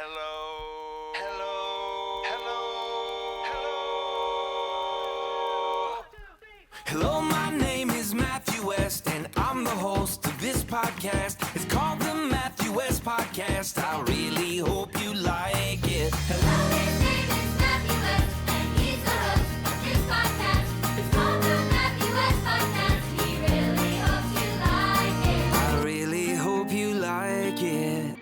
Hello. Hello. Hello. Hello, my name is Matthew West, and I'm the host of this podcast. It's called the Matthew West Podcast. I really hope you like it. Hello, his name is Matthew West, and he's the host of this podcast. It's called the Matthew West Podcast. He really hopes you like it. I really hope you like it.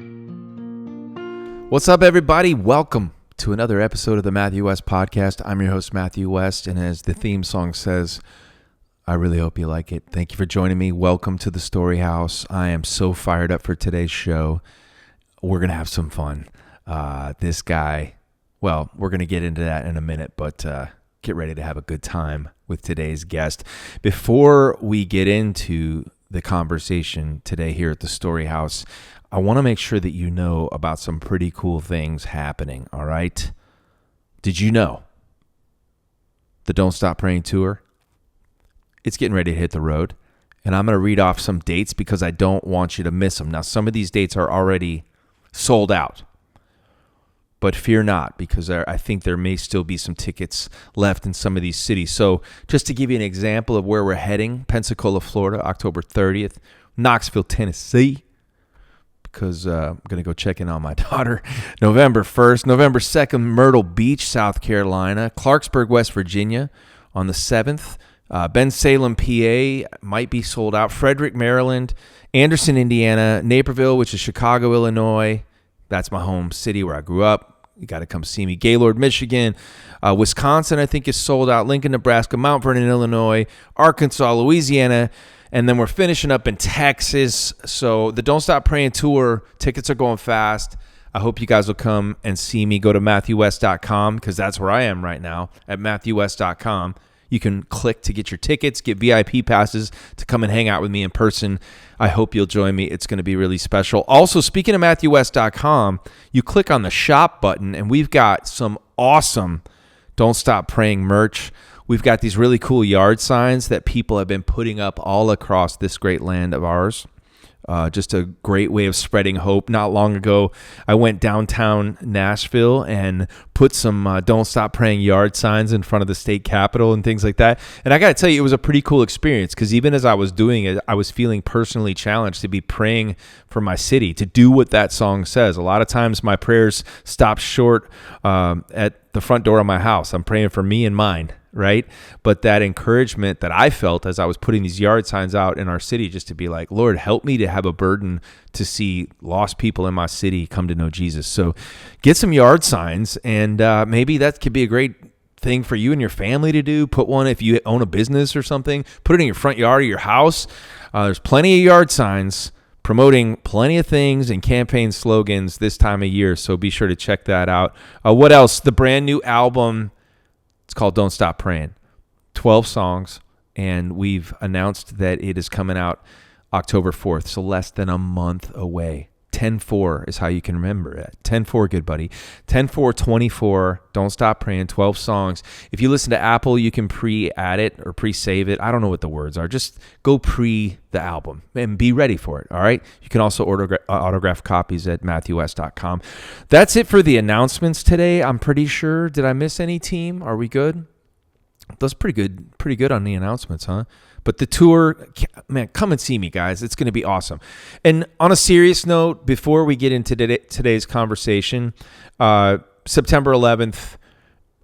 What's up, everybody? Welcome to another episode of the Matthew West Podcast. I'm your host, Matthew West, and as the theme song says, I really hope you like it. Thank you for joining me. Welcome to the Story House. I am so fired up for today's show. We're going to have some fun. This guy, well, we're going to get into that in a minute, but get ready to have a good time with today's guest. Before we get into the conversation today here at the Story House, I want to make sure that you know about some pretty cool things happening, all right? Did you know the Don't Stop Praying tour? It's getting ready to hit the road, and I'm going to read off some dates because I don't want you to miss them. Now, some of these dates are already sold out, but fear not, because I think there may still be some tickets left in some of these cities. So just to give you an example of where we're heading, Pensacola, Florida, October 30th, Knoxville, Tennessee, because I'm going to go check in on my daughter, November 1st, November 2nd, Myrtle Beach, South Carolina, Clarksburg, West Virginia on the 7th, Bensalem, PA might be sold out, Frederick, Maryland, Anderson, Indiana, Naperville, which is Chicago, Illinois. That's my home city where I grew up. You got to come see me. Gaylord, Michigan, Wisconsin, I think is sold out. Lincoln, Nebraska, Mount Vernon, Illinois, Arkansas, Louisiana, and then we're finishing up in Texas. So the Don't Stop Praying tour tickets are going fast. I hope you guys will come and see me. Go to MatthewWest.com because that's where I am right now, at MatthewWest.com. You can click to get your tickets, get VIP passes to come and hang out with me in person. I hope you'll join me. It's going to be really special. Also, speaking of MatthewWest.com, you click on the shop button, and we've got some awesome Don't Stop Praying merch. We've got these really cool yard signs that people have been putting up all across this great land of ours. Just a great way of spreading hope. Not long ago, I went downtown Nashville and put some Don't Stop Praying yard signs in front of the state capitol and things like that. And I got to tell you, it was a pretty cool experience because even as I was doing it, I was feeling personally challenged to be praying for my city, to do what that song says. A lot of times my prayers stop short at the front door of my house. I'm praying for me and mine, right? But that encouragement that I felt as I was putting these yard signs out in our city, just to be like, Lord, help me to have a burden to see lost people in my city come to know Jesus. So get some yard signs, and maybe that could be a great thing for you and your family to do. Put one, if you own a business or something, put it in your front yard of your house. There's plenty of yard signs promoting plenty of things and campaign slogans this time of year, so be sure to check that out. What else? The brand new album, it's called Don't Stop Praying. 12 songs, and we've announced that it is coming out October 4th, so less than a month away. 10-4 is how you can remember it. 10-4, good buddy. 10-4-24, Don't Stop Praying, 12 songs. If you listen to Apple, you can pre-add it or pre-save it. I don't know what the words are. Just go pre the album and be ready for it, all right? You can also order autographed copies at MatthewWest.com. That's it for the announcements today, I'm pretty sure. Did I miss any, team? Are we good? That's pretty good on the announcements, huh? But the tour, man, come and see me, guys. It's going to be awesome. And on a serious note, before we get into today's conversation, September 11th,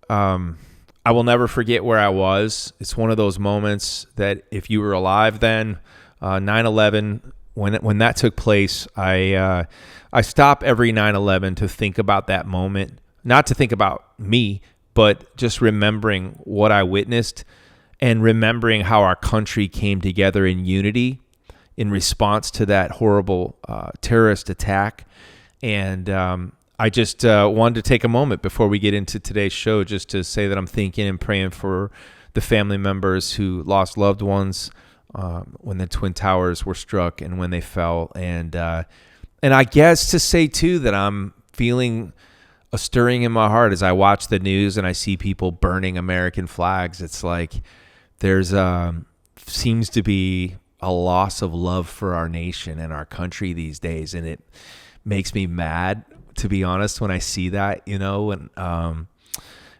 I will never forget where I was. It's one of those moments that if you were alive then, 9/11, when that took place, I stop every 9/11 to think about that moment, not to think about me, but just remembering what I witnessed and remembering how our country came together in unity in response to that horrible terrorist attack. And I just wanted to take a moment before we get into today's show just to say that I'm thinking and praying for the family members who lost loved ones when the Twin Towers were struck and when they fell. And I guess to say, too, that I'm feeling a stirring in my heart as I watch the news and I see people burning American flags. It's like there's seems to be a loss of love for our nation and our country these days, and it makes me mad to be honest, when I see that, and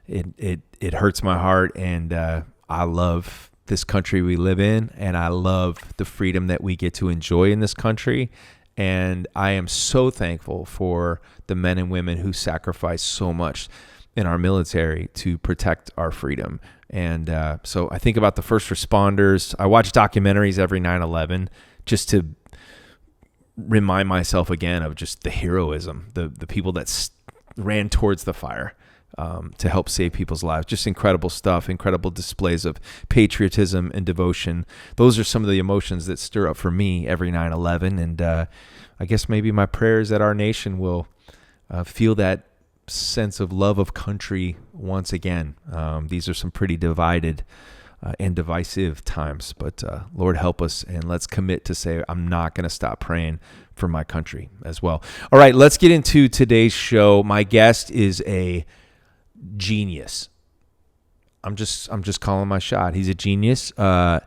it hurts my heart. And I love this country we live in, and I love the freedom that we get to enjoy in this country. And I am so thankful for the men and women who sacrifice so much in our military to protect our freedom. And so I think about the first responders. I watch documentaries every 9/11 just to remind myself again of just the heroism, the people that ran towards the fire to help save people's lives. Just incredible stuff, incredible displays of patriotism and devotion. Those are some of the emotions that stir up for me every 9/11. And I guess maybe my prayer is that our nation will feel that sense of love of country once again. These are some pretty divided and divisive times, but Lord help us, and let's commit to say I'm not going to stop praying for my country as well. All right, let's get into today's show. My guest is a genius. I'm just calling my shot. He's a genius. I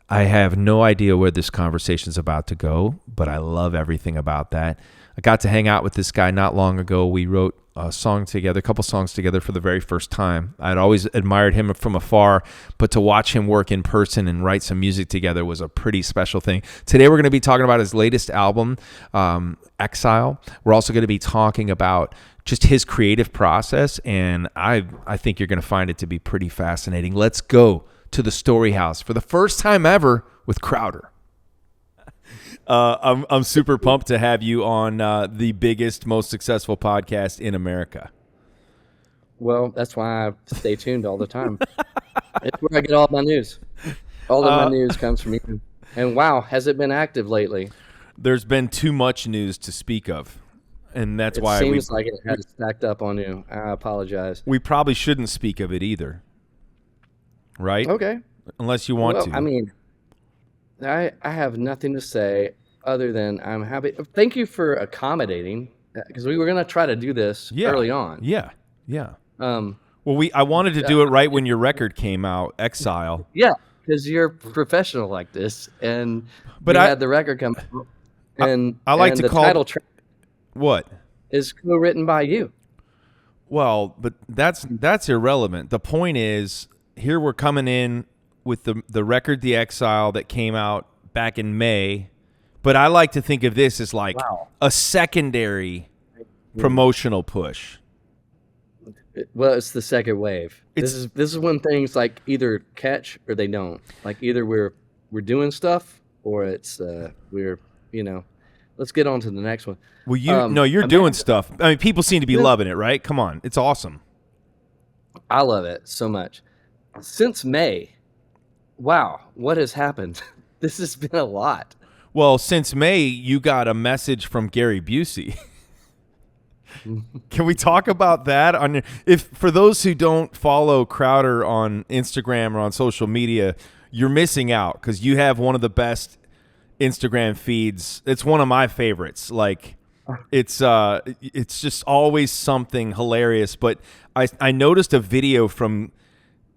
have no idea where this conversation's about to go, but I love everything about that. I got to hang out with this guy not long ago. We wrote a song together, a couple songs together for the very first time. I'd always admired him from afar, but to watch him work in person and write some music together was a pretty special thing. Today we're going to be talking about his latest album, Exile. We're also going to be talking about just his creative process, and I think you're going to find it to be pretty fascinating. Let's go to the Story House for the first time ever with Crowder. I'm super pumped to have you on the biggest, most successful podcast in America. Well, that's why I stay tuned all the time. It's where I get all my news. All of my news comes from you. And wow, has it been active lately? There's been too much news to speak of, and that's why it seems like it has stacked up on you. I apologize. We probably shouldn't speak of it either, right? Okay. Unless you want to. I mean, I have nothing to say other than I'm happy. Thank you for accommodating, because we were going to try to do this early on. Yeah. Well, I wanted to do it right when your record came out, Exile. Yeah, because you're professional like this, and I had the record come out, and I like and to the call title track what is co-written by you. Well, but that's irrelevant. The point is, here we're coming in with the record, The Exile, that came out back in May. But I like to think of this as like a secondary promotional push. Well, it's the second wave. This is when things like either catch or they don't. Like either we're doing stuff, or it's we're let's get on to the next one. Well, you're doing stuff. I mean, people seem to be loving it, right? Come on, it's awesome. I love it so much. Since May, wow, what has happened? This has been a lot. Well, since May, you got a message from Gary Busey. Can we talk about that? If for those who don't follow Crowder on Instagram or on social media, you're missing out, because you have one of the best Instagram feeds. It's one of my favorites. Like, it's just always something hilarious. But I noticed a video from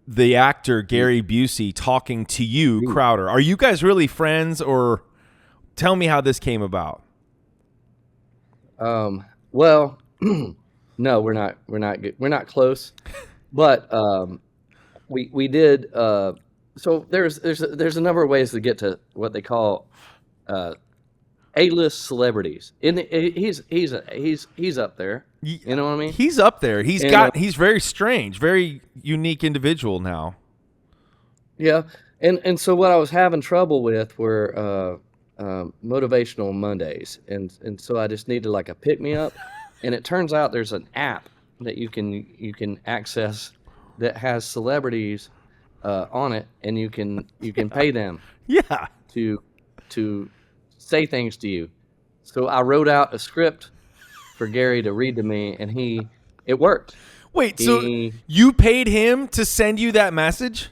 the actor Gary Busey talking to you, Crowder. Are you guys really friends, or tell me how this came about? Well, no, we're not good. We're not close, but we did. So there's a number of ways to get to what they call A-list celebrities. He's up there. You know what I mean? He's up there. He's very strange, very unique individual now. Yeah, and so what I was having trouble with were motivational Mondays, and so I just needed like a pick me up, and it turns out there's an app that you can access that has celebrities on it, and you can pay them to say things to you. So I wrote out a script for Gary to read to me, and it worked. Wait, so you paid him to send you that message?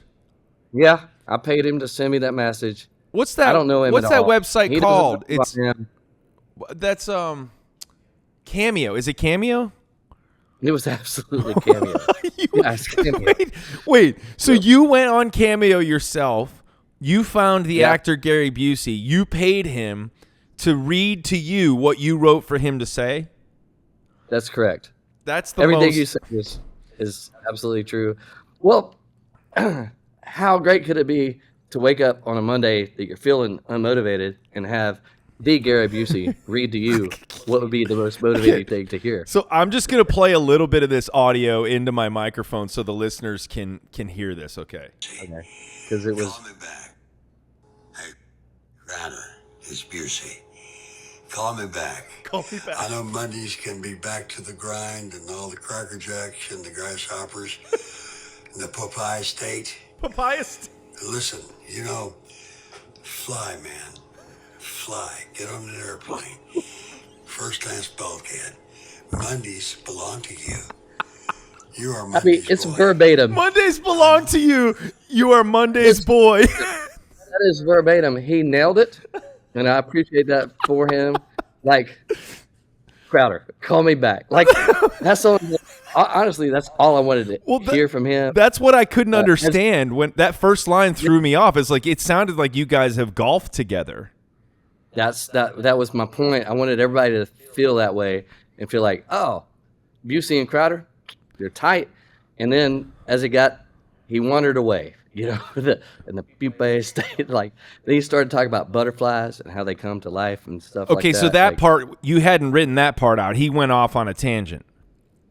Yeah, I paid him to send me that message. What's that? I don't know him What's at that all. website called? That's Cameo. Is it Cameo? It was absolutely Cameo. Yes, Cameo. Wait. So you went on Cameo yourself. You found the actor Gary Busey. You paid him to read to you what you wrote for him to say? That's correct. That's the Everything most. you said is absolutely true. Well, how great could it be to wake up on a Monday that you're feeling unmotivated and have the Gary Busey read to you what would be the most motivating thing to hear? So I'm just gonna play a little bit of this audio into my microphone so the listeners can hear this. Okay. Okay, because it was Call me back. Hey, Crowder, it's Busey. Call me back. Call me back. I know Mondays can be back to the grind and all the Cracker Jacks and the grasshoppers and the Popeye state. Papaya. Listen, fly, man. Fly. Get on an airplane. First class bulkhead. Mondays belong to you. You are I mean, Monday's it's boy. verbatim. Mondays belong to you. You are Monday's boy. That is verbatim. He nailed it, and I appreciate that for him. Like, Crowder, call me back. Like, that's all. Honestly, that's all I wanted to hear from him. That's what I couldn't understand when that first line threw me off. It's like it sounded like you guys have golfed together. That was my point. I wanted everybody to feel that way and feel like, oh, Busey and Crowder, they're tight. And then as he wandered away, and the pupae state, like, then he started talking about butterflies and how they come to life and stuff like that. Okay, so that like, part, you hadn't written that part out. He went off on a tangent.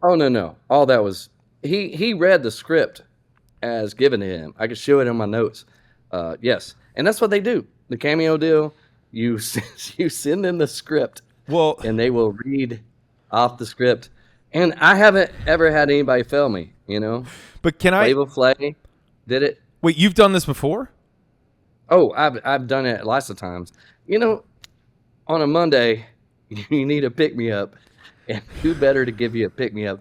Oh, no. All that was, he read the script as given to him. I could show it in my notes. Yes. And that's what they do. The Cameo deal, you send them the script, Well, and they will read off the script. And I haven't ever had anybody fail me, but can I Flavor Flay did it. wait? You've done this before? Oh, I've done it lots of times. On a Monday, you need a pick-me-up, and who better to give you a pick-me-up?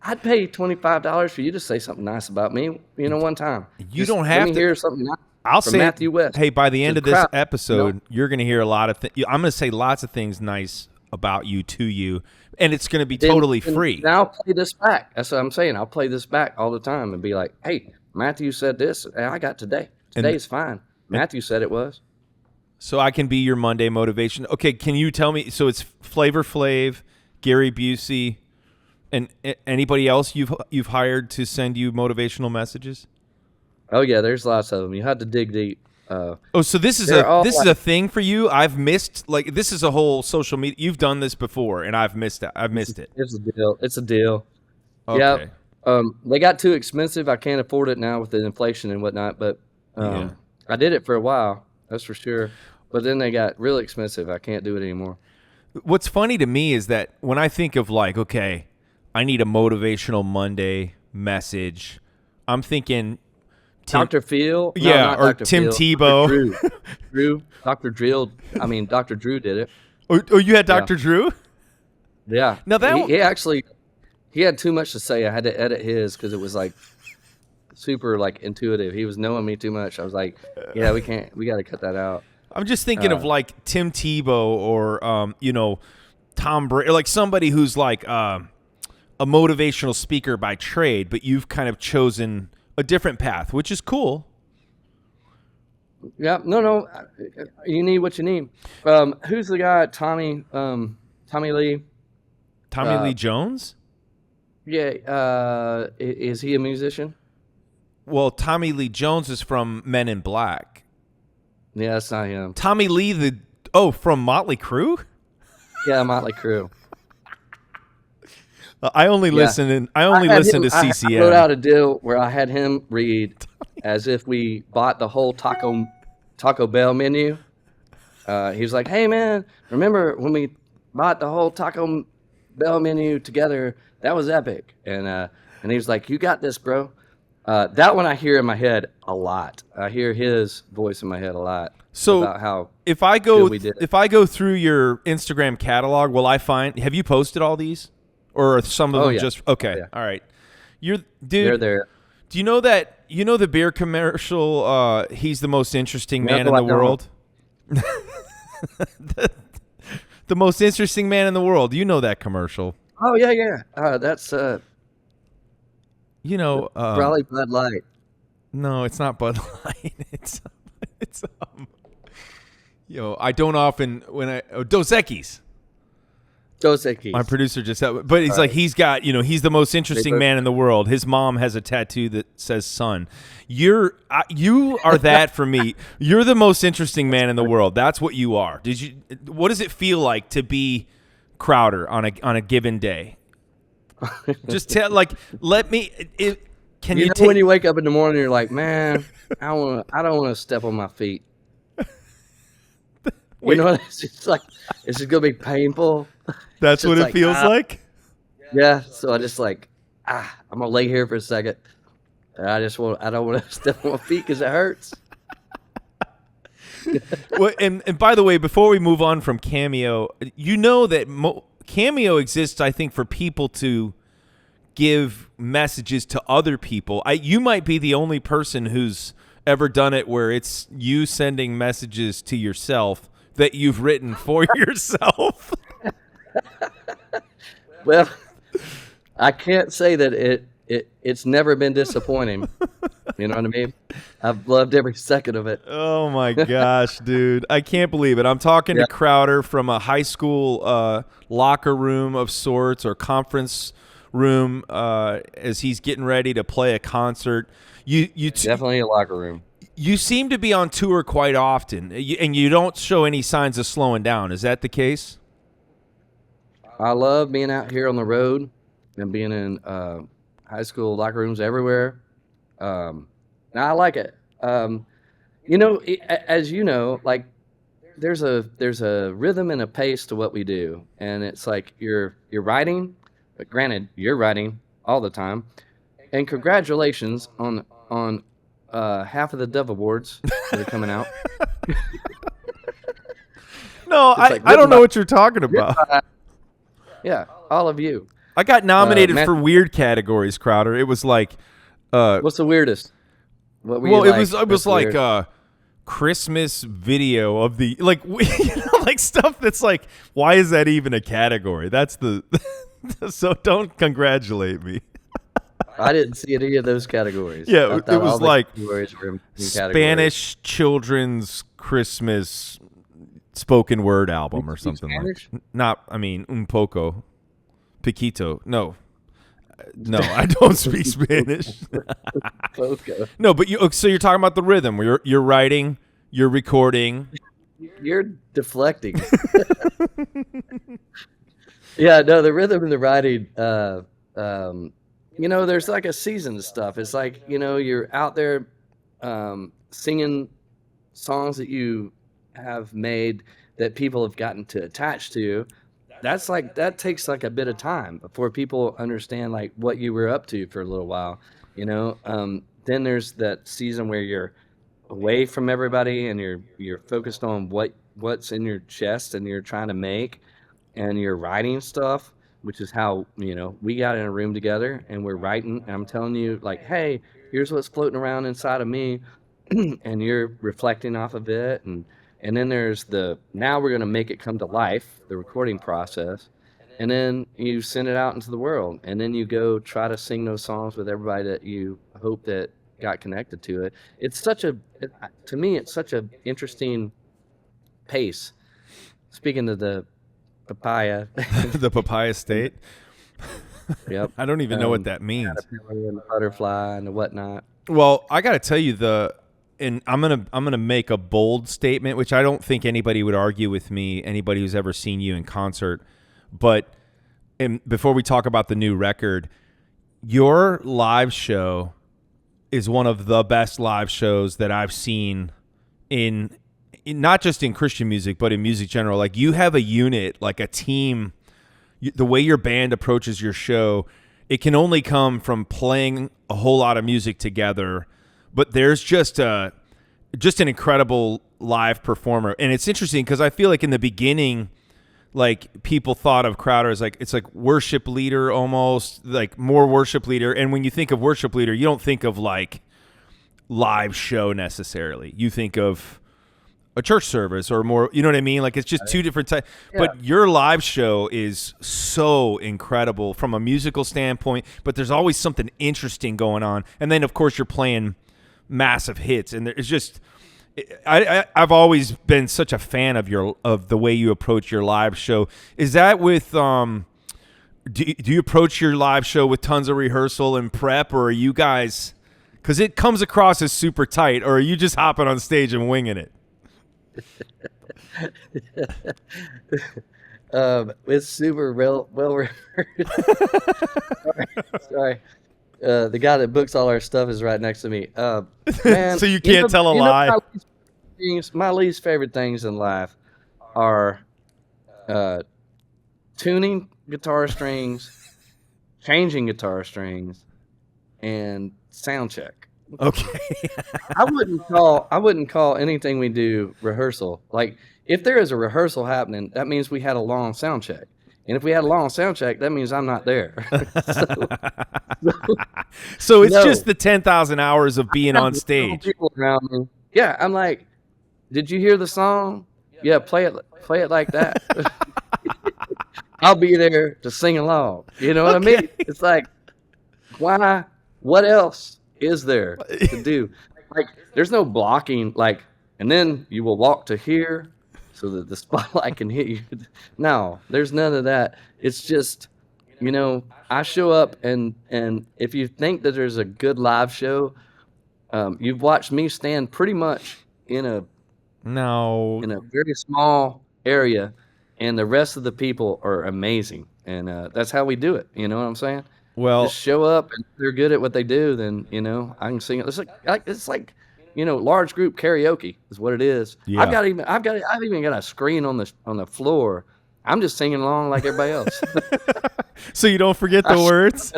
I'd pay $25 for you to say something nice about me, one time. You don't have let me to hear something nice I'll from say, Matthew West. hey, by the end The of this crowd- episode, No. you're going to hear a lot of things. I'm going to say lots of things nice about you to you, and it's going to be Then- totally then- free. Then I'll play this back. That's what I'm saying. I'll play this back all the time and be like, hey, Matthew said this, and I got today. Today's fine. Matthew said it was. So I can be your Monday motivation. Okay, can you tell me? So it's Flavor Flav, Gary Busey, and anybody else you've hired to send you motivational messages? Oh, yeah, there's lots of them. You have to dig deep. Oh, so this is They're all is a thing for you? I've missed this is a whole social media. You've done this before, and I've missed it. It's a deal. It's a deal. Okay. Yeah. They got too expensive. I can't afford it now with the inflation and whatnot. But Yeah. I did it for a while. That's for sure. But then they got really expensive. I can't do it anymore. What's funny to me is that when I think of okay, I need a motivational Monday message, I'm thinking Dr. Phil. No, Yeah, not or Dr. Tim Phil, Tebow. Dr. Drew. Dr. Drew did it. Oh, you had Dr. Drew? Yeah. Now that he actually he had too much to say. I had to edit his because it was like super intuitive. He was knowing me too much. I was like, yeah, we got to cut that out. I'm just thinking of Tim Tebow or Tom Brady, or somebody who's a motivational speaker by trade, but you've kind of chosen a different path, which is cool. Yeah, no, you need what you need. Who's the guy? Tommy Lee. Tommy Lee Jones? Yeah, is he a musician? Well, Tommy Lee Jones is from Men in Black. Yeah, that's not him. Tommy Lee from Motley Crue? Yeah, Motley Crue. I only listen to CCM. I wrote out a deal where I had him read as if we bought the whole Taco Bell menu. He was like, "Hey man, remember when we bought the whole Taco Bell menu together? That was epic." And he was like, "You got this, bro." That one I hear in my head a lot. I hear his voice in my head a lot. So about how if I go we did it. if I go through your Instagram catalog, will I find? Have you posted all these, or are some of them yeah. just okay? Oh, yeah. All right, dude. they're there. Do you know that the beer commercial? He's the most interesting man in No, I the don't. world. the most interesting man in the world. You know that commercial. Oh yeah. That's probably Bud Light. No, it's not Bud Light. It's I don't often Dos Equis. Go say Keith. My producer just said, but he's like, he's got, he's the most interesting man in the world. His mom has a tattoo that says son. You are that for me. You're the most interesting man in the world. That's what you are. What does it feel like to be Crowder on a given day? Just tell, let me, can you when you wake up in the morning, you're like, man, I don't want to step on my feet. You know what? It's just like, it's just going to be painful. That's what it feels like? Yeah. So I just I'm going to lay here for a second. I don't want to step on my feet because it hurts. Well, and by the way, before we move on from Cameo, you know that Cameo exists, I think, for people to give messages to other people. You might be the only person who's ever done it where it's you sending messages to yourself that you've written for yourself. Well, I can't say that it's never been disappointing. You know what I mean? I've loved every second of it. Oh my gosh, dude. I can't believe it. I'm talking to Crowder from a high school locker room of sorts or conference room as he's getting ready to play a concert. You definitely a locker room. You seem to be on tour quite often, and you don't show any signs of slowing down. Is that the case? I love being out here on the road and being in high school locker rooms everywhere. Now I like it. As you know, there's a rhythm and a pace to what we do, and it's like you're writing, but granted, you're writing all the time. And congratulations on half of the Dove Awards that are coming out. No, I don't know what you're talking about. Yeah, all of you. I got nominated for weird categories, Crowder. It was like, what's the weirdest? What were you it was like Christmas video of the stuff that's like, why is that even a category? That's the so don't congratulate me. I didn't see any of those categories. Yeah, it was like Spanish children's Christmas spoken word album or something Spanish? Un poco, piquito. No, I don't speak Spanish. No, but so you're talking about the rhythm. You're writing, you're recording. You're deflecting. Yeah, no, the rhythm and the writing. There's like a season of stuff. It's like, you're out there singing songs that you have made that people have gotten to attach to. That takes like a bit of time before people understand like what you were up to for a little while, Then there's that season where you're away from everybody and you're focused on what's in your chest and you're trying to make, and you're writing stuff, which is how, we got in a room together and we're writing. And I'm telling you, like, hey, here's what's floating around inside of me. And you're reflecting off of it. And then there's now we're going to make it come to life, the recording process. And then you send it out into the world. And then you go try to sing those songs with everybody that you hope that got connected to it. To me, it's such an interesting pace. Speaking of the papaya. The papaya state? Yep. I don't even know what that means. And the butterfly and the whatnot. Well, I got to tell you and I'm gonna make a bold statement, which I don't think anybody would argue with me, anybody who's ever seen you in concert. But before we talk about the new record, your live show is one of the best live shows that I've seen in not just in Christian music, but in music general. Like, you have a unit, like a team. The way your band approaches your show, it can only come from playing a whole lot of music together. But there's just an incredible live performer. And it's interesting because I feel like in the beginning, like, people thought of Crowder as like, it's like worship leader, almost like more worship leader. And when you think of worship leader, you don't think of like live show necessarily. You think of a church service or more, you know what I mean? Like, it's just two different types. Yeah. But your live show is so incredible from a musical standpoint, but there's always something interesting going on. And then, of course, you're playing massive hits, and I've always been such a fan of the way you approach your live show. Is that with do you approach your live show with tons of rehearsal and prep, or are you guys, because it comes across as super tight, or are you just hopping on stage and winging it? It's super well rehearsed. Sorry. The guy that books all our stuff is right next to me. Man, So you can't tell a lie. My least favorite things in life are tuning guitar strings, changing guitar strings, and sound check. Okay. I wouldn't call anything we do rehearsal. Like, if there is a rehearsal happening, that means we had a long sound check. And if we had a long sound check, that means I'm not there. So it's No. just the 10,000 hours of being on There's stage. people around me. Yeah, I'm like, did you hear the song? Yeah, play it like that. I'll be there to sing along. You know what I mean? It's like, why? What else is there to do? Like, there's no blocking. Like, and then you will walk to here so that the spotlight can hit you. No, there's none of that. It's just, I show up, and if you think that there's a good live show, you've watched me stand pretty much in a No. very small area, and the rest of the people are amazing, and that's how we do it. You know what I'm saying? Well, Just show up, and if they're good at what they do, then I can sing it. It's like large group karaoke is what it is. Yeah. I've even got a screen on the floor. I'm just singing along like everybody else. so you don't forget the words?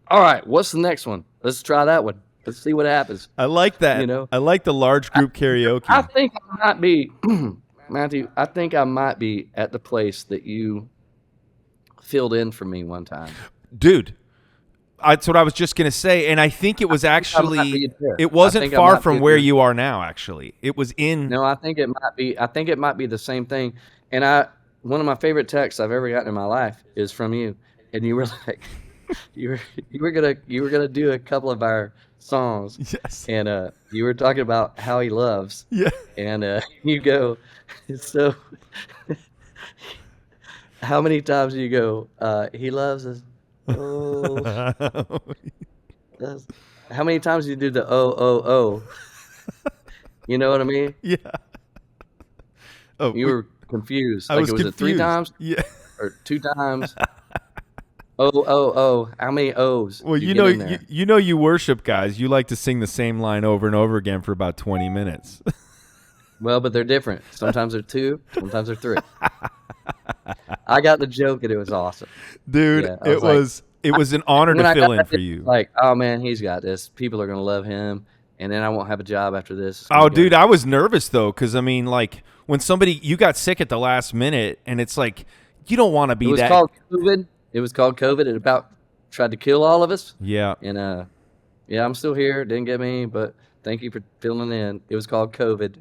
All right, what's the next one? Let's try that one. Let's see what happens. I like that. I like the large group karaoke. I think I might be, Matthew. I think I might be at the place that you filled in for me one time. Dude, that's what I was just going to say. And I think it was actually, it wasn't far from where you are now, actually. It was in. No, I think it might be the same thing. And one of my favorite texts I've ever gotten in my life is from you. And you were like, you were gonna do a couple of our songs. Yes. And you were talking about how he loves. Yeah. And you go, so how many times do you go, he loves us? Oh. How many times do you do the oh? You know what I mean? Yeah. Oh, You were confused. I Like, was was it 3 confused. times Yeah. or 2 times? Oh. How many O's? Well, get in there? you worship guys. You like to sing the same line over and over again for about 20 minutes. Well, but they're different. Sometimes they're 2, sometimes they're 3. I got the joke, and it was awesome. Dude, Yeah, I it was was an honor When to I fill got in that, for it's you. like, oh man, he's got this. People are gonna love him, and then I won't have a job after this. It's gonna Oh, be dude, good. I was nervous though, because I mean, like when you got sick at the last minute, and it's like you don't want to It be was that. called COVID. It was called COVID. It about tried to kill all of us. Yeah. And yeah, I'm still here. Didn't get me, but thank you for filling in. It was called COVID.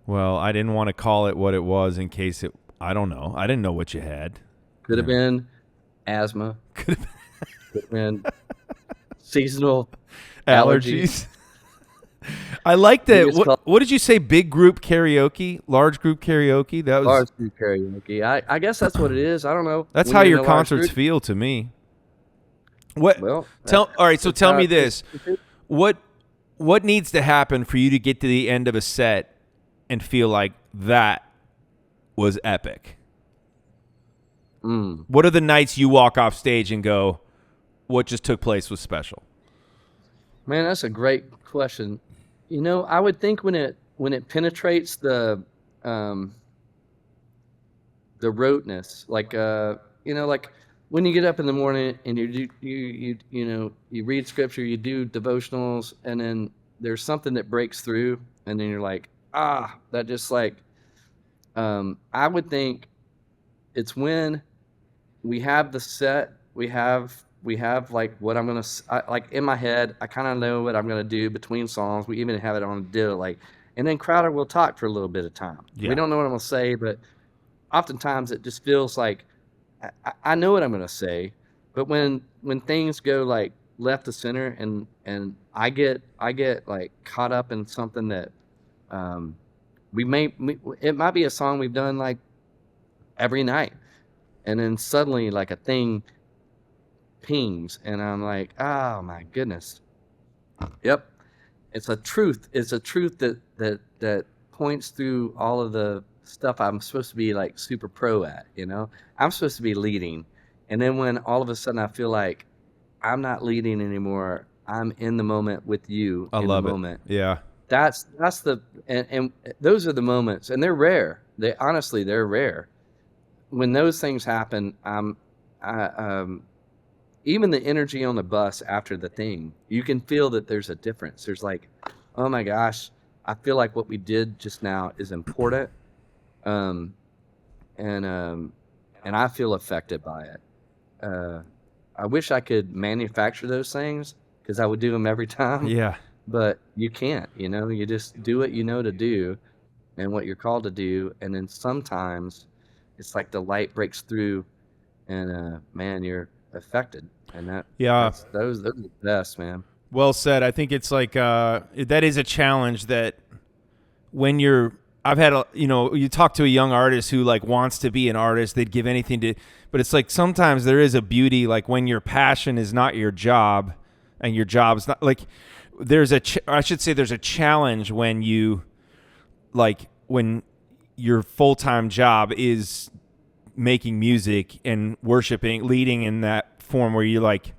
Well, I didn't want to call it what it was in case it. I don't know. I didn't know what you had. Could have been asthma. Could have been seasonal allergies. I like that. It's called- What did you say? Big group karaoke, large group karaoke. That was. Large group karaoke. I guess that's what it is. I don't know. That's When how you're your in a large concerts group- feel to me. What? Well, All right. So that's tell how me it this: is. what needs to happen for you to get to the end of a set and feel like that was epic? What are the nights you walk off stage and go, "What just took place was special"? Man, that's a great question. I would think when it penetrates the roteness, like like when you get up in the morning and you read scripture, you do devotionals, and then there's something that breaks through, and then you're like, that just like, I would think it's when we have the set, we have like what I'm gonna like in my head. I kind of know what I'm gonna do between songs. We even have it on a deal, like, and then Crowder will talk for a little bit of time. Yeah. We don't know what I'm gonna say, but oftentimes it just feels like I know what I'm gonna say. But when things go like left to center, and I get like caught up in something that it might be a song we've done like every night, and then suddenly like a thing pings, and I'm like, oh my goodness, yep, it's a truth. It's a truth that points through all of the stuff I'm supposed to be like super pro at. I'm supposed to be leading, and then when all of a sudden I feel like I'm not leading anymore, I'm in the moment with you. I in love the it. moment. Yeah. That's the and those are the moments, and they're rare. They're rare. When those things happen, even the energy on the bus after the thing, you can feel that there's a difference. There's like, oh my gosh, I feel like what we did just now is important, um, and I feel affected by it. I wish I could manufacture those things because I would do them every time, Yeah. but you can't. You just do what you know to do and what you're called to do, and then sometimes it's like the light breaks through, and man, you're affected, and Yeah. those are the best, man. Well said. I think it's like that is a challenge that when I've had you talk to a young artist who like wants to be an artist, they'd give anything to, but it's like sometimes there is a beauty like when your passion is not your job and your job's not like there's a challenge when you like when your full-time job is making music and worshiping, leading in that form where you like,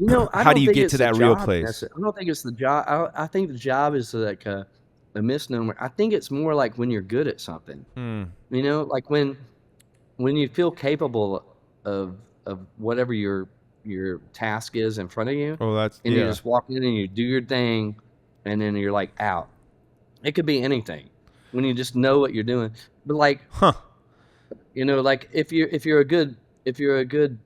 I how don't do you think get it's to the that real job place? I don't think it's the job. I think the job is like a misnomer. I think it's more like when you're good at something. Like when you feel capable of whatever your task is in front of you, Oh, that's and yeah. you just walk in and you do your thing, and then you're like out. It could be anything when you just know what you're doing. But like, like if you're a good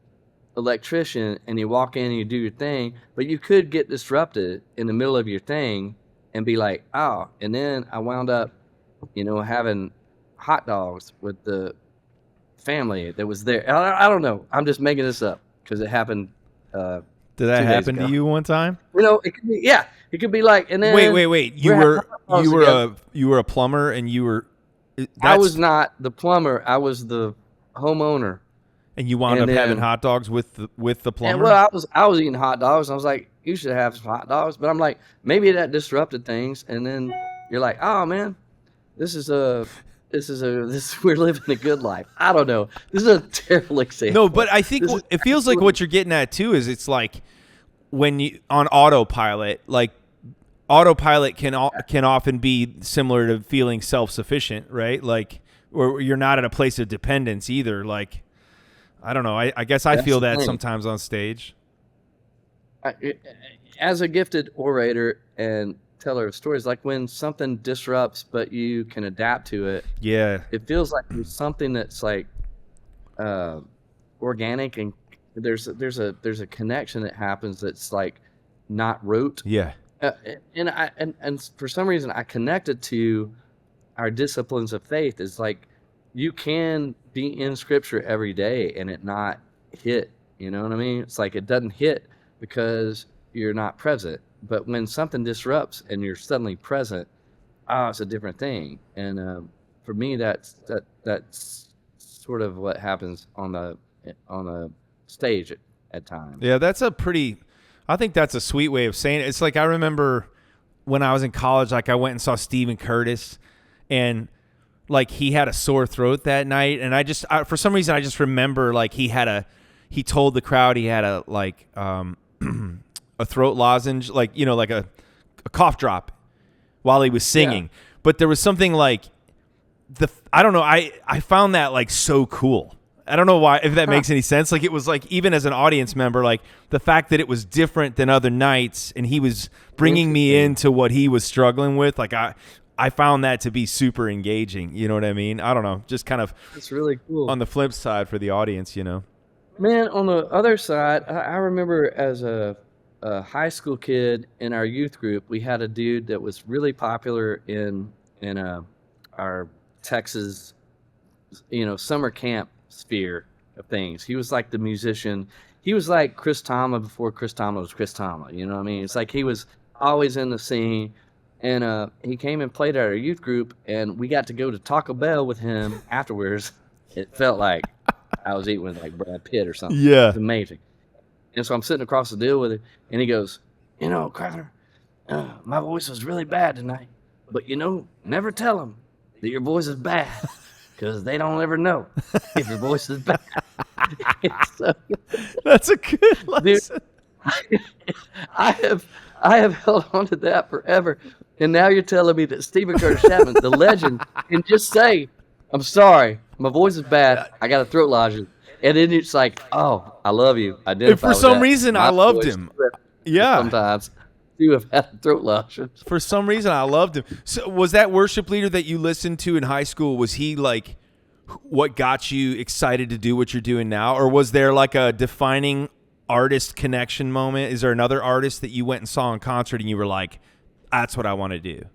electrician and you walk in and you do your thing, but you could get disrupted in the middle of your thing and be like, oh, and then I wound up, having hot dogs with the family that was there. I don't know. I'm just making this up because it happened. Did that 2 days happen to ago. you one time? It could be, yeah, it could be like, and then Wait. You we're were having hot dogs together. you were a plumber and you were I was not the plumber. I was the homeowner. and you wound And up having then, hot dogs with the and plumber? well, I was eating hot dogs. And I was like, you should have some hot dogs. But I'm like, maybe that disrupted things. And then you're like, oh man, we're living a good life. I don't know. This is a terrible example. No, but I think it feels like what you're getting at too is it's like when you on autopilot, like autopilot can often be similar to feeling self-sufficient, right? Like, or you're not in a place of dependence either. Like, I don't know. I guess I feel that sometimes on stage. As a gifted orator and teller of stories, like when something disrupts, but you can adapt to it. Yeah. It feels like there's something that's like organic, and there's a connection that happens that's like not rote. Yeah. And for some reason I connected to our disciplines of faith is like you can be in scripture every day and it not hit, you know what I mean? It's like it doesn't hit because you're not present, but when something disrupts and you're suddenly present, it's a different thing. And for me that's sort of what happens on the stage at times. Yeah, I think that's a sweet way of saying it. It's like I remember when I was in college, like I went and saw Stephen Curtis, and like he had a sore throat that night, and for some reason I just remember like he told the crowd he had a a throat lozenge, like like a cough drop while he was singing. Yeah. But there was something like I don't know, I found that like so cool. I don't know why, if that makes any sense. Like it was like, even as an audience member, like the fact that it was different than other nights and he was bringing me into what he was struggling with. Like I found that to be super engaging. You know what I mean? I don't know. Just kind of, it's really cool on the flip side for the audience, Man, on the other side, I remember as a high school kid in our youth group, we had a dude that was really popular in our Texas, summer camp sphere of things. He was like the musician. He was like Chris Tomlin before Chris Tomlin was Chris Tomlin. You know what I mean? It's like he was always in the scene, And he came and played at our youth group, and we got to go to Taco Bell with him afterwards. It felt like I was eating with like Brad Pitt or something. Yeah. It was amazing. And so I'm sitting across the deal with him, and he goes, Crowder, my voice was really bad tonight, but never tell them that your voice is bad, because they don't ever know if your voice is bad. So, That's a good lesson. dude, I have held on to that forever, and now you're telling me that Stephen Curtis Chapman, the legend, can just say, "I'm sorry, my voice is bad. I got a throat lozenge," and then it's like, "Oh, I love you." And for some reason, I loved him. Yeah. Sometimes you have had a throat lozenge. For some reason, I loved him. So was that worship leader that you listened to in high school, was he like what got you excited to do what you're doing now? Or was there like a defining artist connection moment? Is there another artist that you went and saw in concert and you were like, that's what I want to do?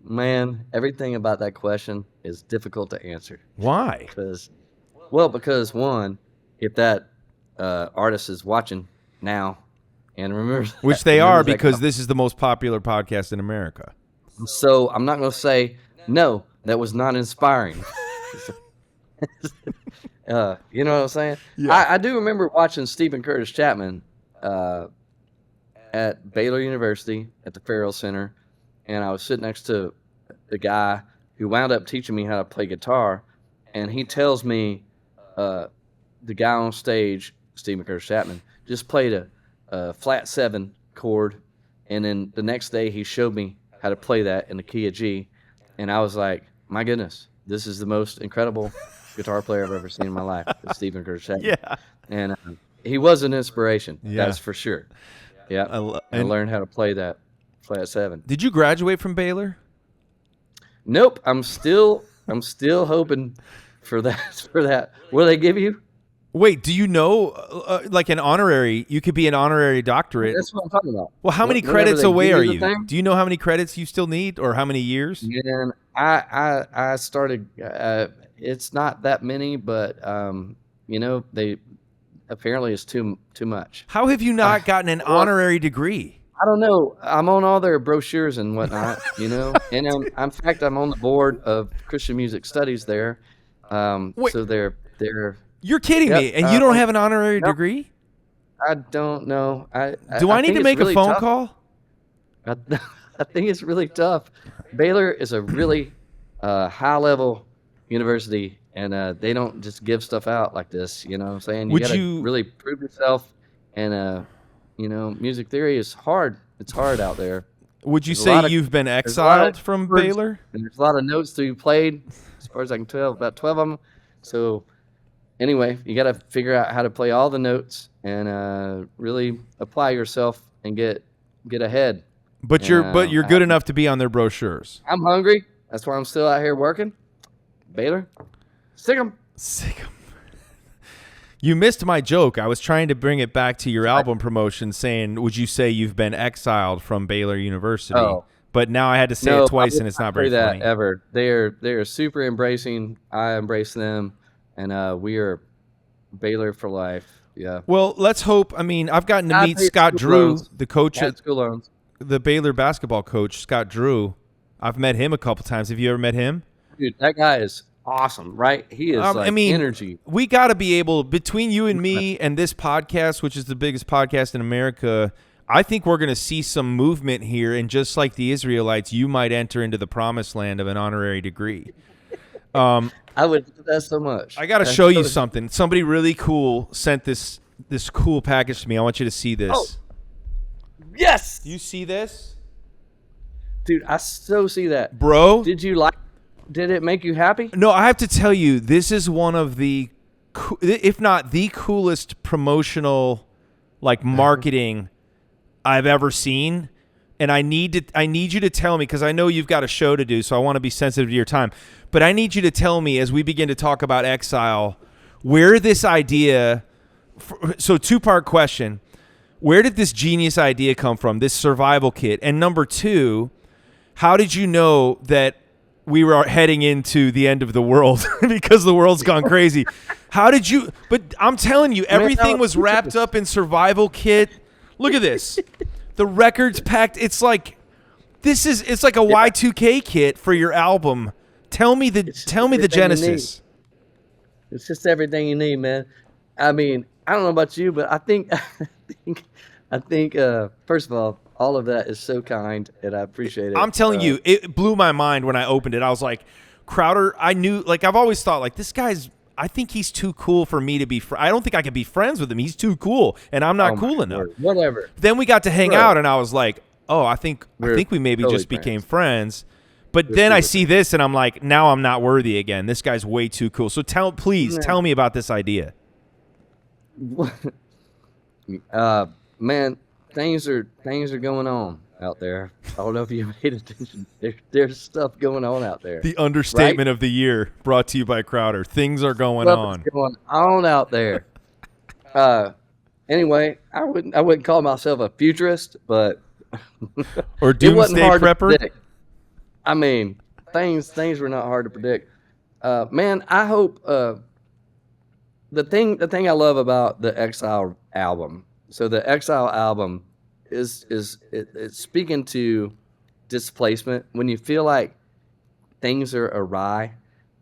Man, everything about that question is difficult to answer. Why? Because one, if that artist is watching now and remembers, Which they are, because this is the most popular podcast in America. So I'm not going to say, no, that was not inspiring. You know what I'm saying? Yeah. I do remember watching Stephen Curtis Chapman at Baylor University at the Farrell Center, and I was sitting next to the guy who wound up teaching me how to play guitar, and he tells me the guy on stage, Stephen Curtis Chapman, just played a flat 7 chord, and then the next day he showed me how to play that in the key of G, and I was like, my goodness, this is the most incredible guitar player I've ever seen in my life. It's Stephen Curtis Chapman. Yeah. And he was an inspiration. Yeah. That's for sure. Yeah. I and learned how to play that flat 7. Did you graduate from Baylor? Nope. I'm still hoping for that. Will they give you? Wait, do you know, like an honorary, you could be an honorary doctorate. That's what I'm talking about. Well, how many Whenever credits they away give are the you? thing, Do you know how many credits you still need, or how many years? And I started. It's not that many, but they apparently it's too much. How have you not gotten an honorary degree? I don't know. I'm on all their brochures and whatnot, and in fact, I'm on the board of Christian Music Studies there. Wait. So they're. You're kidding Yep, me, and you don't have an honorary nope. degree? I don't know. Do I need think to make it's really a phone tough. call? I think it's really tough. Baylor is a really high-level university, and they don't just give stuff out like this. You know what I'm saying? Would You gotta you- really prove yourself, and music theory is hard. It's hard out there. Would you There's a say lot of- you've been a lot of exiled from words. Baylor? And there's a lot of notes to be played, as far as I can tell, about 12 of them. So anyway, you got to figure out how to play all the notes and really apply yourself and get ahead. But you're good enough to be on their brochures. I'm hungry. That's why I'm still out here working. Baylor, sick 'em. Sick 'em. You missed my joke. I was trying to bring it back to your album promotion, saying, would you say you've been exiled from Baylor University? Oh. But now I had to say No, it twice, I would and it's not not very say that funny. ever. They are super embracing. I embrace them, and we are Baylor for life. Yeah. Well, let's hope. I mean, I've gotten to I meet paid Scott school Drew, loans. the coach Had at school loans. the Baylor basketball coach, Scott Drew. I've met him a couple times. Have you ever met him? Dude, that guy is awesome, right? He is energy. We got to be able, between you and me and this podcast, which is the biggest podcast in America, I think we're going to see some movement here. And just like the Israelites, you might enter into the promised land of an honorary degree. I would do that so much. I got to show you something. Somebody really cool sent this cool package to me. I want you to see this. Oh. Yes, You see this? dude, I so see that. Bro? Did it make you happy? No, I have to tell you, this is one of the, if not the coolest promotional, like, marketing I've ever seen. And I need you to tell me, because I know you've got a show to do, so I want to be sensitive to your time. But I need you to tell me, as we begin to talk about Exile, where this idea. So, 2-part question: where did this genius idea come from? This survival kit, and number 2, how did you know that we were heading into the end of the world because the world's gone crazy? How did you? But I'm telling you, everything was wrapped up in survival kit. Look at this. The record's packed. It's like It's like a Y2K kit for your album. Tell me the everything you genesis. It's just everything you need, man. I mean, I don't know about you, but I think first of all of that is so kind, and I appreciate it. I'm telling you, it blew my mind when I opened it. I was like, Crowder, I knew, like, I've always thought, like, this guy's, I think he's too cool for me to be, I don't think I could be friends with him. He's too cool, and I'm not cool enough. Whatever. Then we got to hang out, and I was like, oh, I think we maybe totally just became friends. But then I see this, and I'm like, now I'm not worthy again. This guy's way too cool. So please tell me about this idea. Man, things are going on out there. I don't know if you paid attention. There's stuff going on out there. The understatement of the year, brought to you by Crowder. Things are going on. Going on out there. Anyway, I wouldn't call myself a futurist, but or doomsday prepper. I mean, things were not hard to predict. Man, I hope the thing I love about the Exile album. So the Exile album it's speaking to displacement when you feel like things are awry,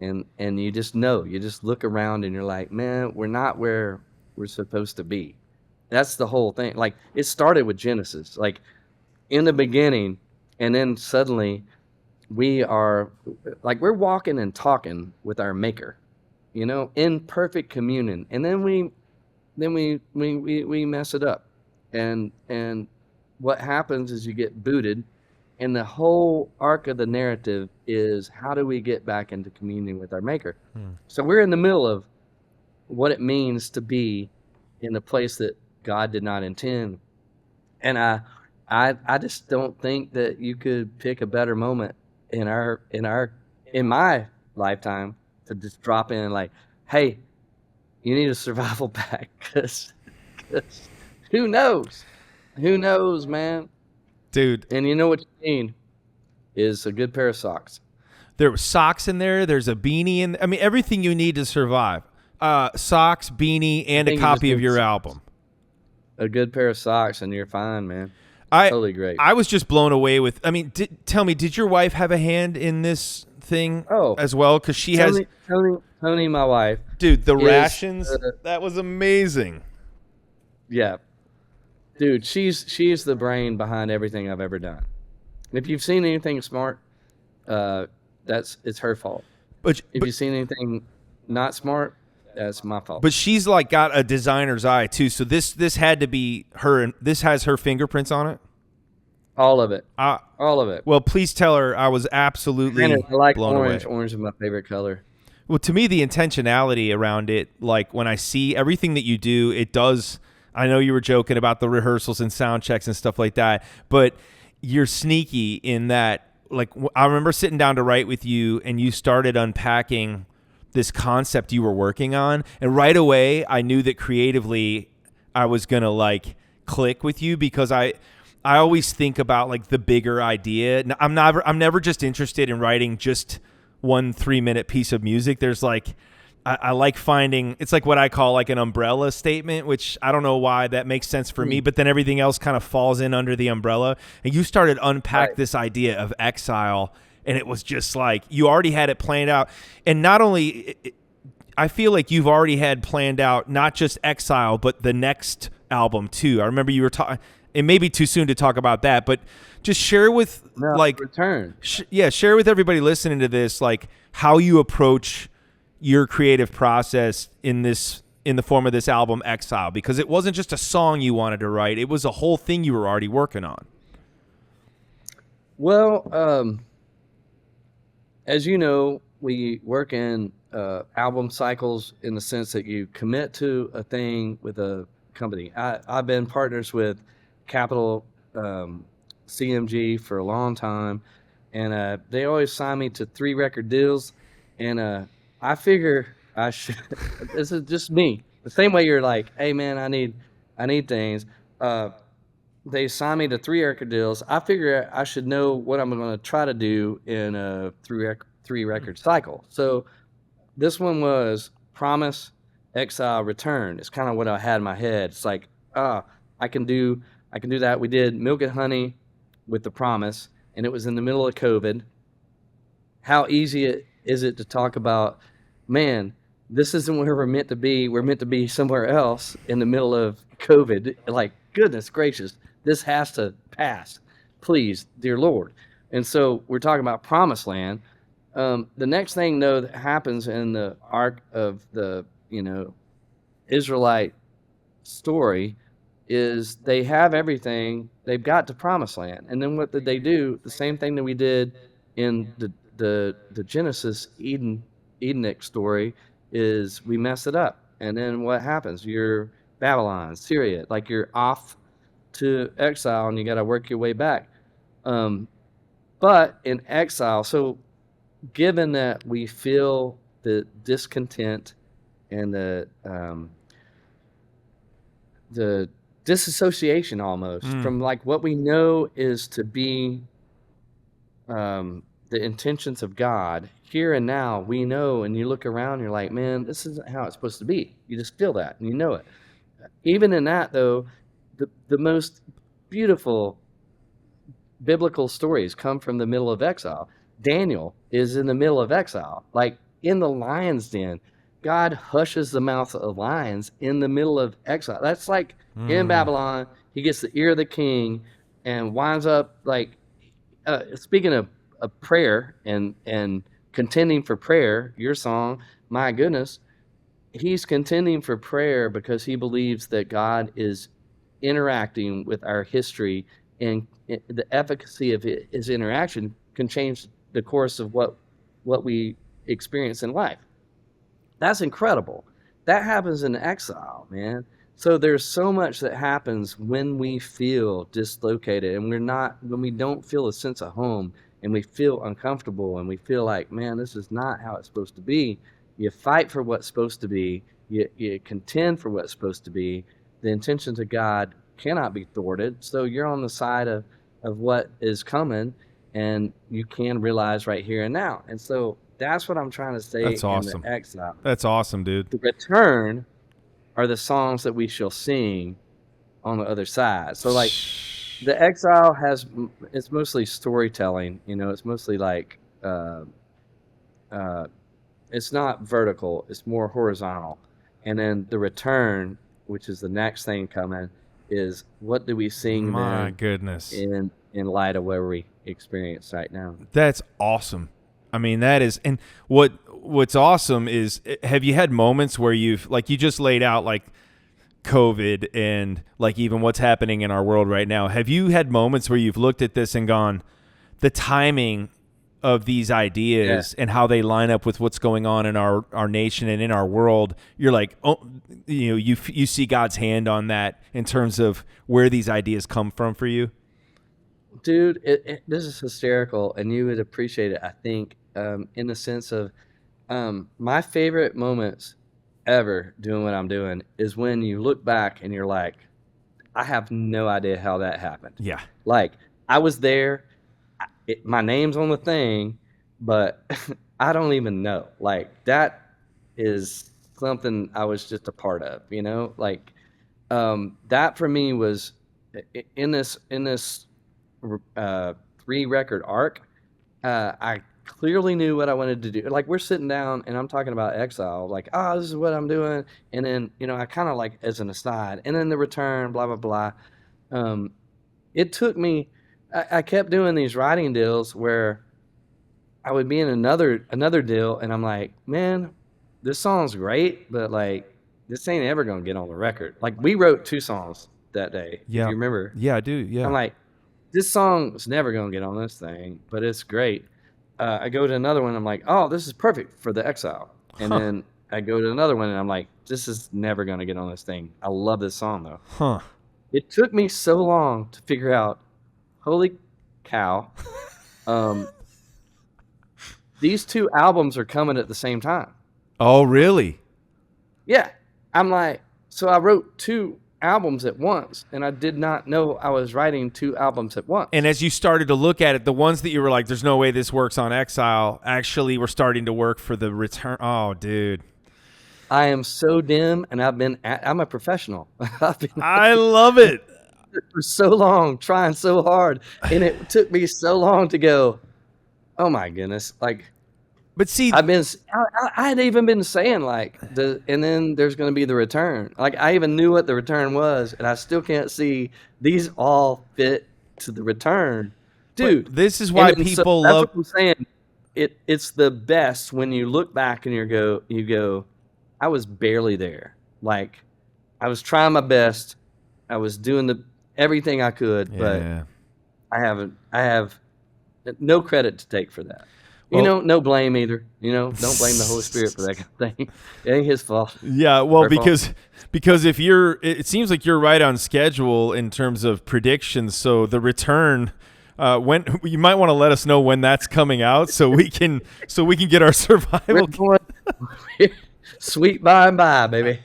and you just look around and you're like, man, we're not where we're supposed to be. That's the whole thing. Like, it started with Genesis, like in the beginning, and then suddenly we're walking and talking with our Maker, in perfect communion, and then we mess it up, and what happens is you get booted, and the whole arc of the narrative is, how do we get back into communion with our Maker? So we're in the middle of what it means to be in a place that God did not intend, and I just don't think that you could pick a better moment in my lifetime to just drop in, like, hey, you need a survival pack, because who knows, man, dude. And you know what you need is a good pair of socks. There were socks in there. There's a beanie in. I mean, everything you need to survive. Socks, beanie, and a copy of your album. A good pair of socks, and you're fine, man. Totally great. I was just blown away with. I mean, tell me, did your wife have a hand in this thing as well? Because she has. Tony, my wife. Dude, the rations. That was amazing. Yeah, dude, she's the brain behind everything I've ever done. If you've seen anything smart, it's her fault. If you've seen anything not smart, that's my fault. But she's like got a designer's eye too. So this had to be her, and this has her fingerprints on it. All of it. All of it. Well, please tell her I was absolutely I like blown orange. away. Orange is my favorite color. Well, to me, the intentionality around it, like when I see everything that you do, it does. I know you were joking about the rehearsals and sound checks and stuff like that, but you're sneaky in that. Like, I remember sitting down to write with you, and you started unpacking this concept you were working on, and right away I knew that creatively I was gonna like click with you, because I always think about like the bigger idea. I'm never just interested in writing just 1 3-minute piece of music. There's like I like finding, it's like what I call like an umbrella statement, which I don't know why that makes sense for me, but then everything else kind of falls in under the umbrella. And you started unpack this idea of Exile, and it was just like you already had it planned out. And not only, I feel like you've already had planned out not just Exile, but the next album too. I remember you were talking, it may be too soon to talk about that, but just share with Return. Share with everybody listening to this, like how you approach your creative process in the form of this album Exile, because it wasn't just a song you wanted to write, it was a whole thing you were already working on. Well, as you know, we work in album cycles in the sense that you commit to a thing with a company. I've been partners with Capital CMG for a long time, and they always sign me to 3 record deals, and I figure I should. This is just me. The same way you're like, hey man, I need things. They sign me to 3 record deals. I figure I should know what I'm going to try to do in a 3 record cycle. So this one was Promise, Exile, Return. It's kind of what I had in my head. It's like, I can do that. We did Milk and Honey with the Promise, and it was in the middle of COVID. How easy is it to talk about, man, this isn't where we're meant to be. We're meant to be somewhere else in the middle of COVID. Like, goodness gracious, this has to pass. Please, dear Lord. And so we're talking about promised land. The next thing, though, that happens in the arc of the, Israelite story is they have everything. They've got to promised land. And then what did they do? The same thing that we did in the Genesis Edenic story is we mess it up. And then what happens? You're Babylon, Syria, like you're off to exile and you got to work your way back. But in exile, so given that we feel the discontent and the disassociation almost from like what we know is to be the intentions of God here and now, we know, and you look around, you're like, man, this isn't how it's supposed to be. You just feel that and you know it. Even in that, though, the most beautiful biblical stories come from the middle of exile. Daniel is in the middle of exile, like in the lion's den. God hushes the mouth of lions in the middle of exile. That's like in Babylon, he gets the ear of the king and winds up like, speaking of prayer and contending for prayer, your song, my goodness, he's contending for prayer because he believes that God is interacting with our history, and the efficacy of his interaction can change the course of what we experience in life. That's incredible. That happens in exile, man. So there's so much that happens when we feel dislocated and when we don't feel a sense of home and we feel uncomfortable and we feel like, man, this is not how it's supposed to be. You fight for what's supposed to be. You contend for what's supposed to be. The intentions of God cannot be thwarted. So you're on the side of what is coming, and you can realize right here and now. And so that's what I'm trying to say. That's awesome. In the exile. That's awesome, dude. The return are the songs that we shall sing on the other side. So like the exile it's mostly storytelling, it's mostly like it's not vertical, it's more horizontal. And then the return, which is the next thing coming, is what do we sing my goodness in light of where we experience right now. That's awesome. I mean, that is, and what's awesome is, have you had moments where you've, like, you just laid out like COVID and like even what's happening in our world right now. Have you had moments where you've looked at this and gone, the timing of these ideas and how they line up with what's going on in our nation and in our world? You're like, oh, you see God's hand on that in terms of where these ideas come from for you? Dude, this is hysterical, and you would appreciate it, I think, in the sense of my favorite moments ever doing what I'm doing is when you look back and you're like, I have no idea how that happened. Yeah. Like, I was there, my name's on the thing, but I don't even know. Like, that is something I was just a part of, Like, that for me was in this 3-record arc. I clearly knew what I wanted to do. Like, we're sitting down and I'm talking about exile, like, this is what I'm doing. And then, I kind of like as an aside, and then the return, blah, blah, blah. It took me, I kept doing these writing deals where I would be in another deal and I'm like, man, this song's great, but like, this ain't ever going to get on the record. Like, we wrote 2 songs that day. Yeah. If you remember? Yeah, I do. Yeah. I'm like, this song's never going to get on this thing, but it's great. I go to another one. I'm like, oh, this is perfect for the exile. And then I go to another one and I'm like, this is never going to get on this thing. I love this song though. Huh. It took me so long to figure out, holy cow, these 2 albums are coming at the same time. Oh, really? Yeah. I'm like, so I wrote 2 albums at once, and I did not know I was writing 2 albums at once. And as you started to look at it, the ones that you were like, there's no way this works on Exile, actually were starting to work for the return. Oh, dude. I am so dim, and I'm a professional. I love it. it for so long, trying so hard, and it took me so long to go, oh my goodness, like But see, I had even been saying like and then there's going to be the return. Like I even knew what the return was, and I still can't see these all fit to the return, dude. this is why and so people that's love. what I'm saying. It's the best when you look back and you go, I was barely there. Like I was trying my best. I was doing everything I could, but Yeah. I have no credit to take for that. Well- No blame either. Don't blame the Holy Spirit for that kind of thing. It ain't his fault. Yeah, well, Our fault. because if it seems like you're right on schedule in terms of predictions. So the return, when you might want to let us know when that's coming out, so we can get our We're survival. going sweet by and by, baby.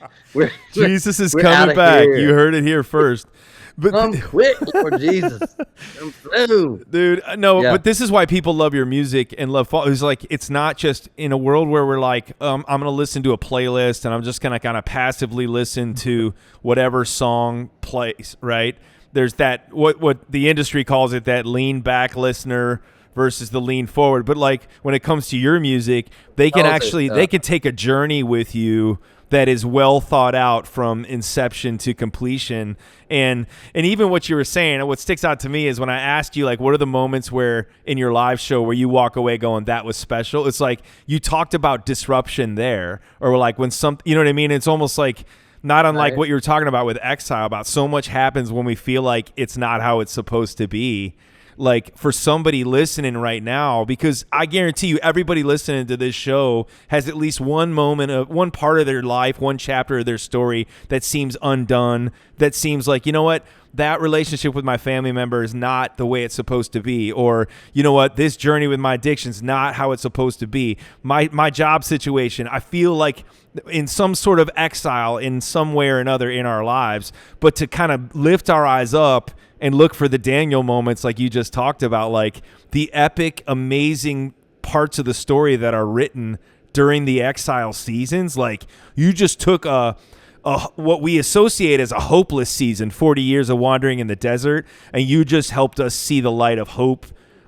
Jesus is we're coming outta back. here. You heard it here first. But Come quick, Lord Jesus. Come through. dude, no, Yeah. but this is why people love your music and love fall. It's like it's not just in a world where we're like, I'm gonna listen to a playlist and I'm just gonna kind of passively listen to whatever song plays. Right? There's that what the industry calls it, that lean back listener versus the lean forward. But like when it comes to your music, they can they can take a journey with you that is well thought out from inception to completion. And even what you were saying, what sticks out to me is when I asked you, like, what are the moments where in your live show where you walk away going, that was special? It's like you talked about disruption there, or like when you know what I mean? It's almost like not unlike Right. what you were talking about with Exile, about so much happens when we feel like it's not how it's supposed to be. Like for somebody listening right now, because I guarantee you everybody listening to this show has at least one moment of one part of their life, one chapter of their story that seems undone, that seems like, you know what, that relationship with my family member is not the way it's supposed to be, or you know what, this journey with my addiction is not how it's supposed to be. My job situation, I feel like in some sort of exile in some way or another in our lives, but to kind of lift our eyes up and look for the Daniel moments like you just talked about, like the epic, amazing parts of the story that are written during the exile seasons. Like you just took what we associate as a hopeless season, 40 years of wandering in the desert, and you just helped us see the light of hope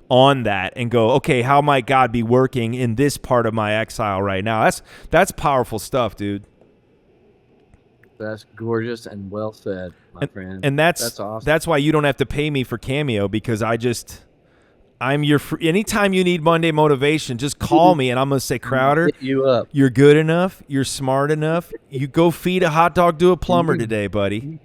on that and go, okay, how might God be working in this part of my exile right now? That's powerful stuff, dude. That's gorgeous and well said, my friend. And that's awesome. That's why you don't have to pay me for Cameo, because I'm your anytime you need Monday motivation, just call me and I'm going to say, Crowder, Hit you up. you're good enough, you're smart enough. You go feed a hot dog to a plumber today, buddy.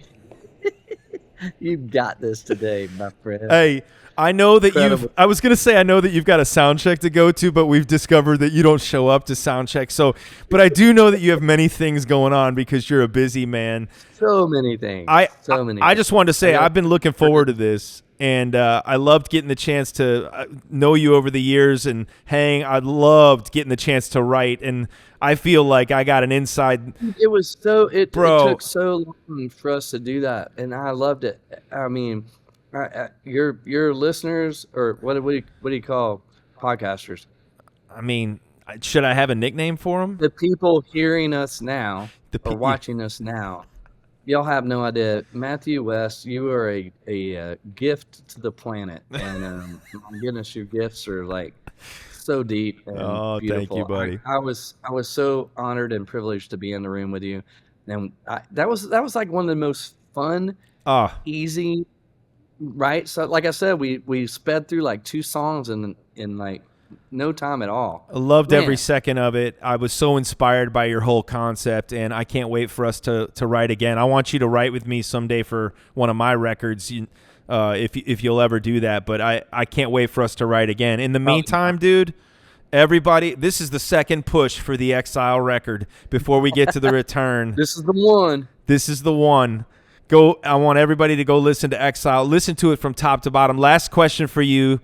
You've got this today, my friend. Hey, I know that Incredible. I was going to say, I know that you've got a sound check to go to, but we've discovered that you don't show up to sound check. So, but I do know that you have many things going on because you're a busy man. So many things. I things. just wanted to say, I've been looking forward to this, and I loved getting the chance to know you over the years and hang. I loved getting the chance to write, and I feel like I got an inside. It was it Bro. took so long for us to do that, and I loved it. I mean, your listeners, or what do you call podcasters? I mean, should I have a nickname for them? The people hearing us now The or watching us now, y'all have no idea. Matthew West, you are a gift to the planet, and my goodness, your gifts are like so deep and Oh, beautiful. thank you, buddy. I was so honored and privileged to be in the room with you, and that was like one of the most fun, easy. Right, so like I said, we sped through like 2 songs in like no time at all. I loved Man. every second of it. I was so inspired by your whole concept, and I can't wait for us to write again. I want you to write with me someday for one of my records, if you'll ever do that. But I can't wait for us to write again. In the meantime, dude, everybody, this is the second push for the Exile record before we get to the return. This is the one. This is the one. I want everybody to go listen to Exile. Listen to it from top to bottom. Last question for you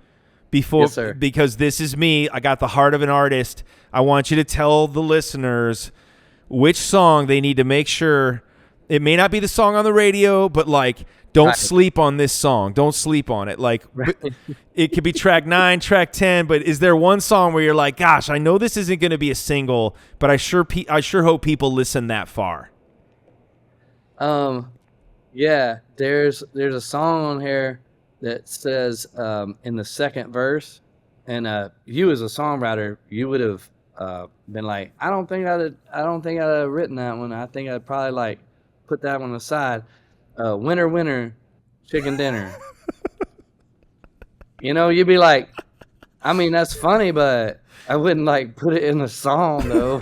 Yes, sir. because this is me. I got the heart of an artist. I want you to tell the listeners which song they need to make sure. It may not be the song on the radio, but like, don't sleep on this song. Don't sleep on it. Like, it could be track 9, track 10, but is there one song where you're like, gosh, I know this isn't going to be a single, but I sure hope people listen that far. Yeah, there's a song on here that says in the second verse, and you as a songwriter, you would have been like, I don't think I'd have written that one. I think I'd probably like put that one aside. Winner, winner, chicken dinner. You'd be like, I mean, that's funny, but I wouldn't like put it in a song though.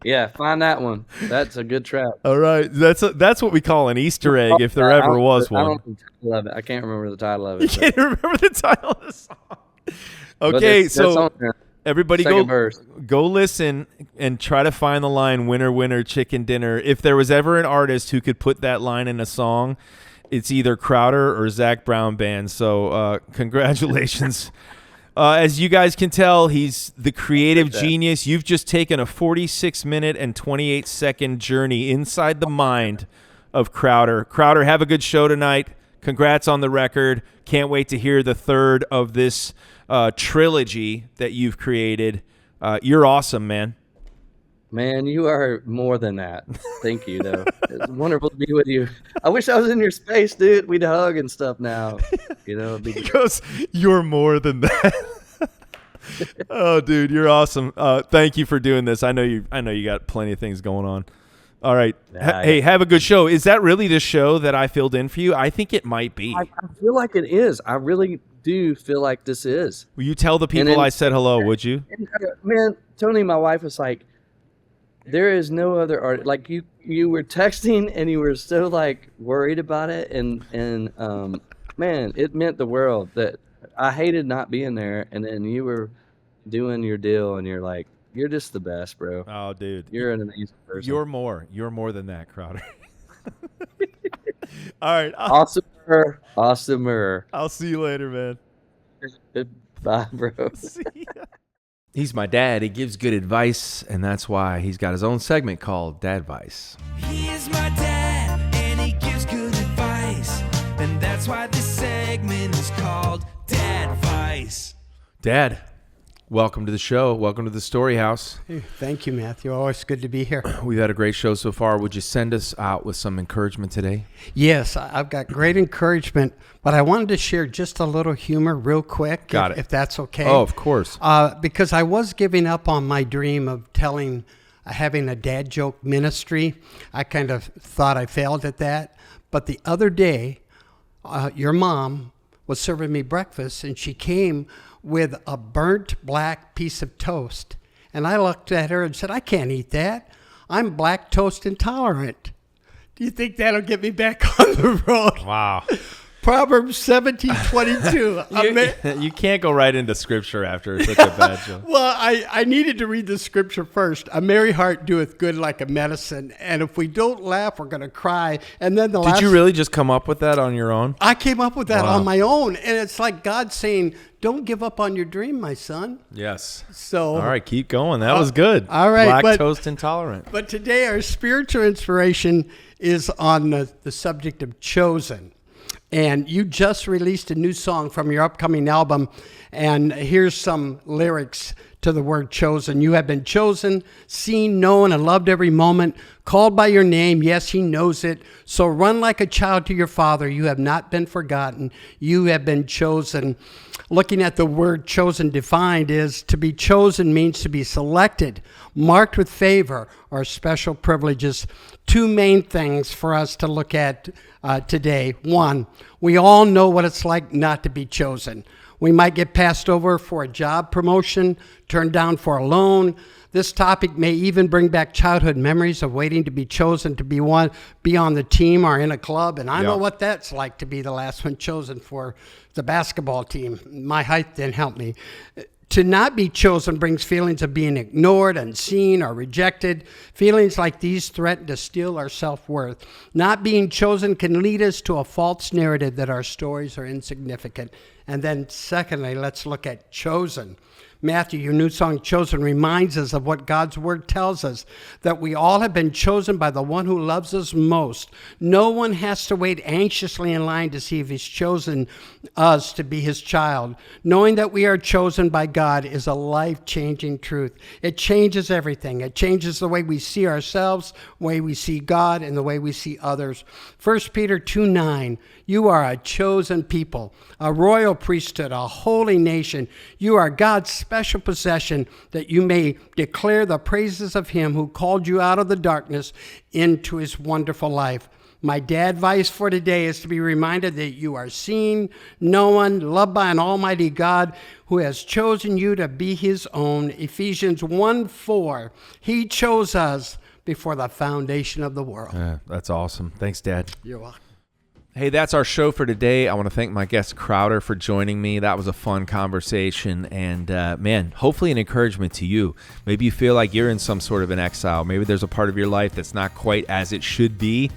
Yeah, find that one. That's a good track. All right, that's what we call an Easter egg, if there ever was I one. don't know the title of it. I can't remember the title of You it. can't remember the title of the song. but Okay, that's so on there. everybody Second verse. go listen and try to find the line "Winner, winner, chicken dinner." If there was ever an artist who could put that line in a song, it's either Crowder or Zach Brown Band. So congratulations. As you guys can tell, he's the creative genius. You've just taken a 46-minute and 28-second journey inside the mind of Crowder. Crowder, have a good show tonight. Congrats on the record. Can't wait to hear the third of this trilogy that you've created. You're awesome, man. Man, you are more than that. Thank you, though. It's wonderful to be with you. I wish I was in your space, dude. We'd hug and stuff now. It'd be He goes, "You're more than that." Oh, dude, you're awesome. Thank you for doing this. I know you got plenty of things going on. All right. Hey, have a good show. Is that really the show that I filled in for you? I think it might be. I feel like it is. I really do feel like this is. Will you tell the people then- I said hello, would you? And, man, Tony, my wife was like, there is no other art. Like you were texting and you were so like worried about it, and man, it meant the world. That I hated not being there, and then you were doing your deal, and you're like, you're just the best, bro. Oh, dude. You're an amazing person. You're more than that, Crowder. All right. Awesomer. I'll see you later, man. Bye, bro. See ya. He's my dad. He gives good advice, and that's why he's got his own segment called Dadvice. He is my dad, and he gives good advice. And that's why this segment is called Dadvice. Dad, welcome to the show. Welcome to the Story House. Hey, thank you, Matthew. Always good to be here. We've had a great show so far. Would you send us out with some encouragement today? Yes, I've got great encouragement, but I wanted to share just a little humor real quick, Got it. if that's okay. Oh, of course. Because I was giving up on my dream of having a dad joke ministry. I kind of thought I failed at that. But the other day, your mom was serving me breakfast, and she came with a burnt black piece of toast. And I looked at her and said, I can't eat that. I'm black toast intolerant. Do you think that'll get me back on the road? Wow. Proverbs 17:22. You can't go right into scripture after such a bad joke. Well, I needed to read the scripture first. A merry heart doeth good like a medicine. And if we don't laugh, we're going to cry. And then Did you really just come up with that on your own? I came up with that Wow. on my own. And it's like God saying, don't give up on your dream, my son. Yes. So, All right, keep going. That was good. all right, but- Lactose intolerant. But today our spiritual inspiration is on the subject of chosen. And you just released a new song from your upcoming album. And here's some lyrics to the word chosen. You have been chosen, seen, known, and loved every moment, called by your name. Yes, he knows it. So run like a child to your father. You have not been forgotten. You have been chosen. Looking at the word chosen defined is to be chosen means to be selected, marked with favor or special privileges. Two main things for us to look at today. One, we all know what it's like not to be chosen. We might get passed over for a job promotion, turned down for a loan. This topic may even bring back childhood memories of waiting to be chosen to be on the team or in a club. And I know what that's like to be the last one chosen for the basketball team. My height didn't help me. To not be chosen brings feelings of being ignored, unseen, or rejected. Feelings like these threaten to steal our self-worth. Not being chosen can lead us to a false narrative that our stories are insignificant. And then secondly, let's look at chosen. Matthew, your new song, Chosen, reminds us of what God's word tells us, that we all have been chosen by the one who loves us most. No one has to wait anxiously in line to see if he's chosen us to be his child. Knowing that we are chosen by God is a life-changing truth. It changes everything. It changes the way we see ourselves, the way we see God, and the way we see others. 1 Peter 2:9, you are a chosen people, a royal priesthood, a holy nation. You are God's special possession, that you may declare the praises of him who called you out of the darkness into his wonderful life. My dad advice for today is to be reminded that you are seen, known, loved by an almighty God who has chosen you to be his own. Ephesians 1:4, he chose us before the foundation of the world. That's awesome. Thanks, Dad. You're welcome. Hey, that's our show for today. I want to thank my guest Crowder for joining me. That was a fun conversation, and man, hopefully an encouragement to you. Maybe you feel like you're in some sort of an exile. Maybe there's a part of your life that's not quite as it should be.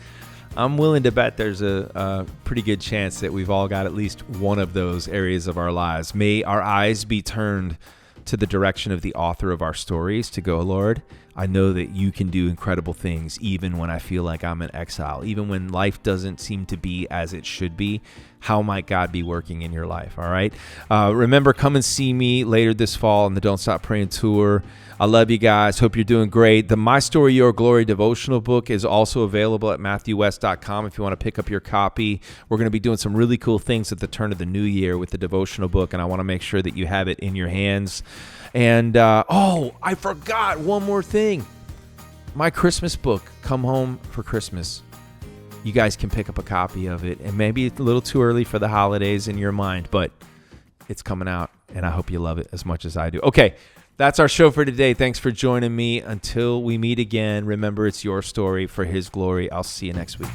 I'm willing to bet there's a pretty good chance that we've all got at least one of those areas of our lives. May our eyes be turned to the direction of the author of our stories to go, Lord, I know that you can do incredible things even when I feel like I'm in exile, even when life doesn't seem to be as it should be. How might God be working in your life? All right. Remember, come and see me later this fall on the Don't Stop Praying tour. I love you guys. Hope you're doing great. The My Story, Your Glory devotional book is also available at MatthewWest.com if you want to pick up your copy. We're going to be doing some really cool things at the turn of the new year with the devotional book, and I want to make sure that you have it in your hands. And, I forgot one more thing. My Christmas book, Come Home for Christmas. You guys can pick up a copy of it, and maybe it's a little too early for the holidays in your mind, but it's coming out, and I hope you love it as much as I do. Okay, that's our show for today. Thanks for joining me. Until we meet again, remember, it's your story for his glory. I'll see you next week.